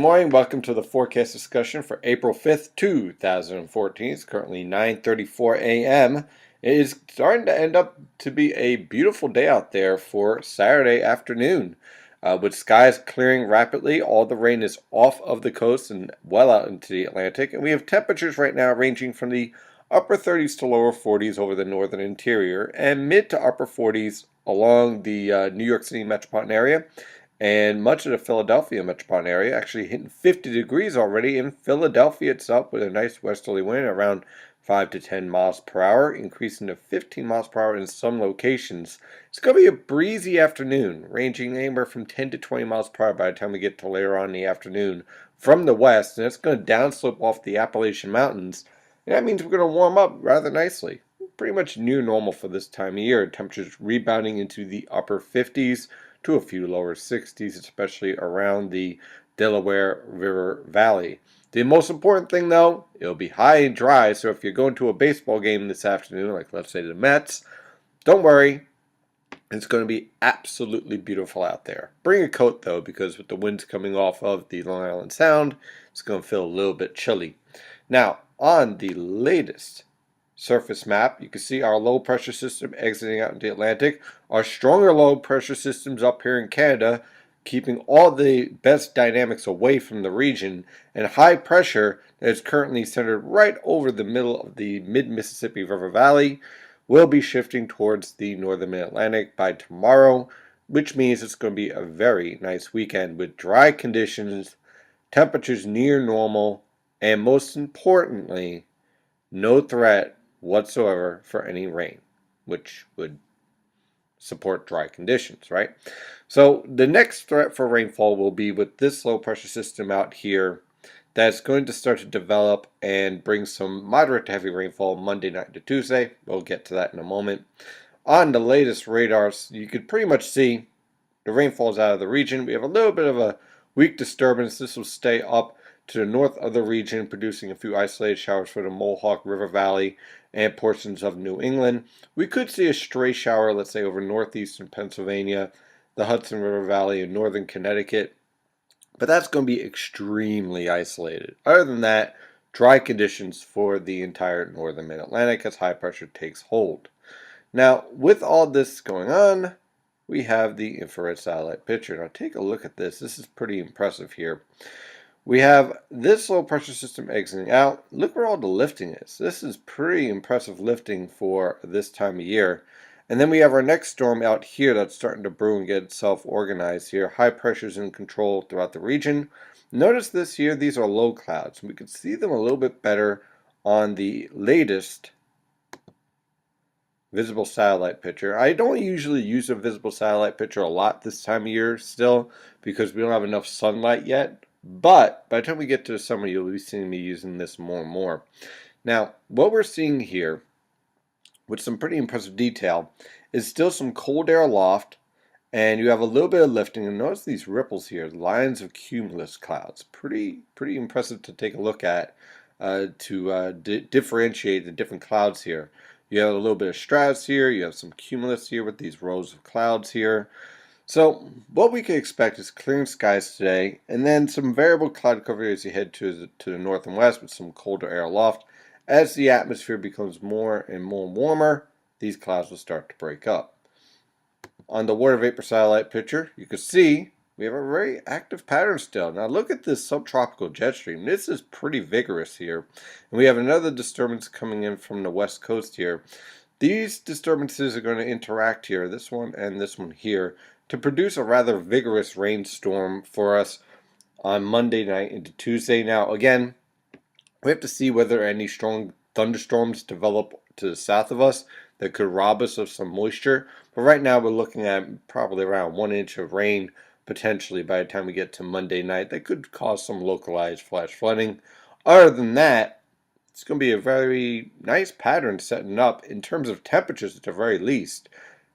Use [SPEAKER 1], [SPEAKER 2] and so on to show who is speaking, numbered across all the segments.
[SPEAKER 1] Good morning. Welcome to the forecast discussion for April 5th, 2014. It's currently 9:34 a.m. It is starting to end up to be a beautiful day out there for Saturday afternoon. With skies clearing rapidly, all the rain is off of the coast and well out into the Atlantic. And we have temperatures right now ranging from the upper 30s to lower 40s over the northern interior and mid to upper 40s along the New York City metropolitan area and much of the Philadelphia metropolitan area, actually hitting 50 degrees already in Philadelphia itself with a nice westerly wind around 5 to 10 miles per hour, increasing to 15 miles per hour in some locations. It's going to be a breezy afternoon, ranging anywhere from 10 to 20 miles per hour by the time we get to later on in the afternoon from the west, and it's going to downslope off the Appalachian Mountains. And that means we're going to warm up rather nicely. Pretty much near normal for this time of year. Temperatures rebounding into the upper 50s to a few lower 60s, especially around the Delaware River Valley. The most important thing, though, it'll be high and dry, so if you're going to a baseball game this afternoon, like let's say the Mets, don't worry, it's going to be absolutely beautiful out there. Bring a coat, though, because with the winds coming off of the Long Island Sound, it's going to feel a little bit chilly. Now, on the latest surface map, you can see our low pressure system exiting out into the Atlantic. Our stronger low pressure systems up here in Canada, keeping all the best dynamics away from the region, and high pressure that is currently centered right over the middle of the mid-Mississippi River Valley will be shifting towards the northern Mid-Atlantic by tomorrow, which means it's going to be a very nice weekend with dry conditions, temperatures near normal, and most importantly, no threat whatsoever for any rain, which would support dry conditions, right? So the next threat for rainfall will be with this low pressure system out here that's going to start to develop and bring some moderate to heavy rainfall Monday night to Tuesday. We'll get to that in a moment. On the latest radars, you could pretty much see the rainfall's out of the region. We have a little bit of a weak disturbance. This will stay up to the north of the region, producing a few isolated showers for the Mohawk River Valley and portions of New England. We could see a stray shower, let's say, over northeastern Pennsylvania, the Hudson River Valley, and northern Connecticut, but that's going to be extremely isolated. Other than that, dry conditions for the entire northern Mid-Atlantic as high pressure takes hold. Now, with all this going on, we have the infrared satellite picture. Now, take a look at this. This is pretty impressive here. We have this low pressure system exiting out. Look where all the lifting is. This is pretty impressive lifting for this time of year. And then we have our next storm out here that's starting to brew and get itself organized here. High pressures in control throughout the region. Notice this here, these are low clouds. We can see them a little bit better on the latest visible satellite picture. I don't usually use a visible satellite picture a lot this time of year still because we don't have enough sunlight yet. But by the time we get to the summer, you'll be seeing me using this more and more. Now, what we're seeing here, with some pretty impressive detail, is still some cold air aloft, and you have a little bit of lifting. And notice these ripples here, lines of cumulus clouds. Pretty impressive to take a look at to differentiate the different clouds here. You have a little bit of stratus here, you have some cumulus here with these rows of clouds here. So what we can expect is clearing skies today, and then some variable cloud cover as you head to the north and west with some colder air aloft. As the atmosphere becomes more and more warmer, these clouds will start to break up. On the water vapor satellite picture, you can see we have a very active pattern still. Now look at this subtropical jet stream. This is pretty vigorous here. And we have another disturbance coming in from the west coast here. These disturbances are going to interact here, this one and this one here, to produce a rather vigorous rainstorm for us on Monday night into Tuesday. Now, again, we have to see whether any strong thunderstorms develop to the south of us that could rob us of some moisture. But right now, we're looking at probably around 1 inch of rain potentially by the time we get to Monday night. That could cause some localized flash flooding. Other than that, it's going to be a very nice pattern setting up in terms of temperatures at the very least.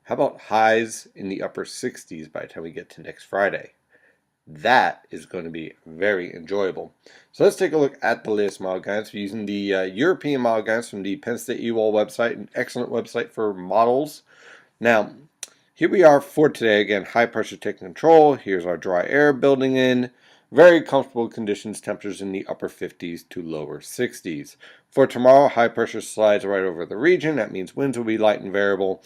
[SPEAKER 1] How about highs in the upper 60s by the time we get to next Friday? That is going to be very enjoyable. So let's take a look at the latest model guidance. We're using the European model guidance from the Penn State EWOL website, an excellent website for models. Now, here we are for today. Again, high pressure taking control. Here's our dry air building in. Very comfortable conditions, temperatures in the upper 50s to lower 60s. For tomorrow, high pressure slides right over the region. That means winds will be light and variable,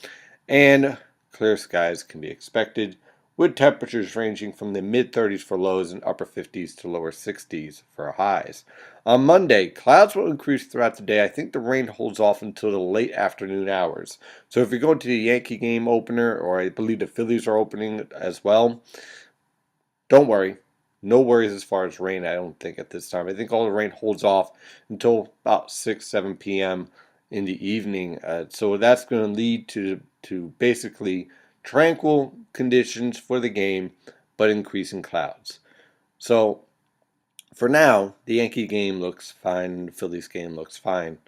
[SPEAKER 1] and clear skies can be expected, with temperatures ranging from the mid-30s for lows and upper 50s to lower 60s for highs. On Monday, clouds will increase throughout the day. I think the rain holds off until the late afternoon hours. So if you're going to the Yankee game opener, or I believe the Phillies are opening as well, don't worry. No worries as far as rain, I don't think, at this time. I think all the rain holds off until about 6, 7 p.m. in the evening. So that's going to lead to basically tranquil conditions for the game, but increasing clouds. So for now, the Yankee game looks fine, the Phillies game looks fine.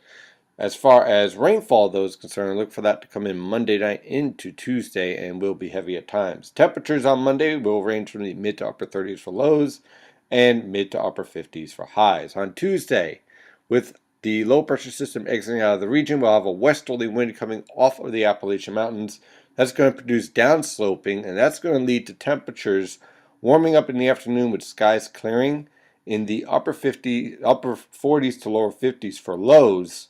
[SPEAKER 1] As far as rainfall, though, is concerned, look for that to come in Monday night into Tuesday and will be heavy at times. Temperatures on Monday will range from the mid to upper 30s for lows and mid to upper 50s for highs. On Tuesday, with the low pressure system exiting out of the region, we'll have a westerly wind coming off of the Appalachian Mountains. That's going to produce downsloping, and that's going to lead to temperatures warming up in the afternoon with skies clearing in the upper 40s to lower 50s for lows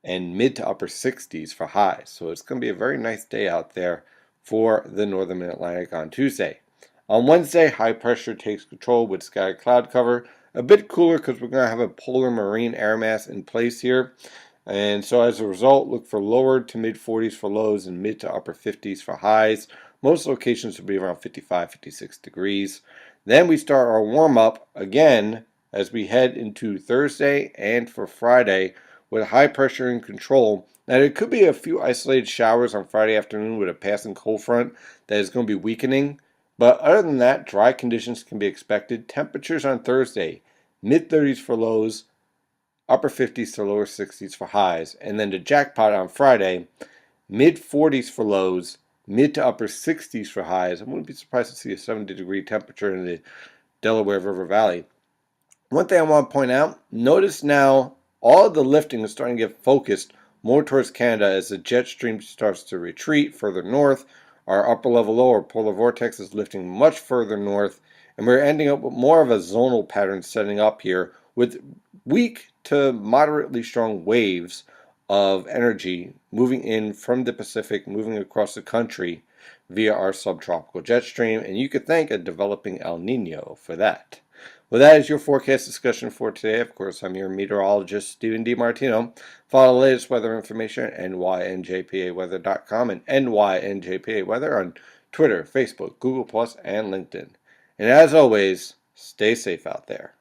[SPEAKER 1] and mid to upper 60s for highs. So it's going to be a very nice day out there for the northern Atlantic on Tuesday. On Wednesday, high pressure takes control with sky cloud cover. A bit cooler because we're going to have a polar marine air mass in place here. And so as a result, look for lower to mid 40s for lows and mid to upper 50s for highs. Most locations will be around 55, 56 degrees. Then we start our warm up again as we head into Thursday and for Friday, with high pressure in control. Now, there could be a few isolated showers on Friday afternoon with a passing cold front that is going to be weakening. But other than that, dry conditions can be expected. Temperatures on Thursday, mid-30s for lows, upper 50s to lower 60s for highs. And then the jackpot on Friday, mid-40s for lows, mid to upper 60s for highs. I wouldn't be surprised to see a 70-degree temperature in the Delaware River Valley. One thing I want to point out, notice now all of the lifting is starting to get focused more towards Canada as the jet stream starts to retreat further north. Our upper level low, or polar vortex, is lifting much further north, and we're ending up with more of a zonal pattern setting up here with weak to moderately strong waves of energy moving in from the Pacific, moving across the country via our subtropical jet stream, and you could thank a developing El Nino for that. Well, that is your forecast discussion for today. Of course, I'm your meteorologist, Stephen DiMartino. Follow the latest weather information at nynjpaweather.com and nynjpaweather on Twitter, Facebook, Google+, and LinkedIn. And as always, stay safe out there.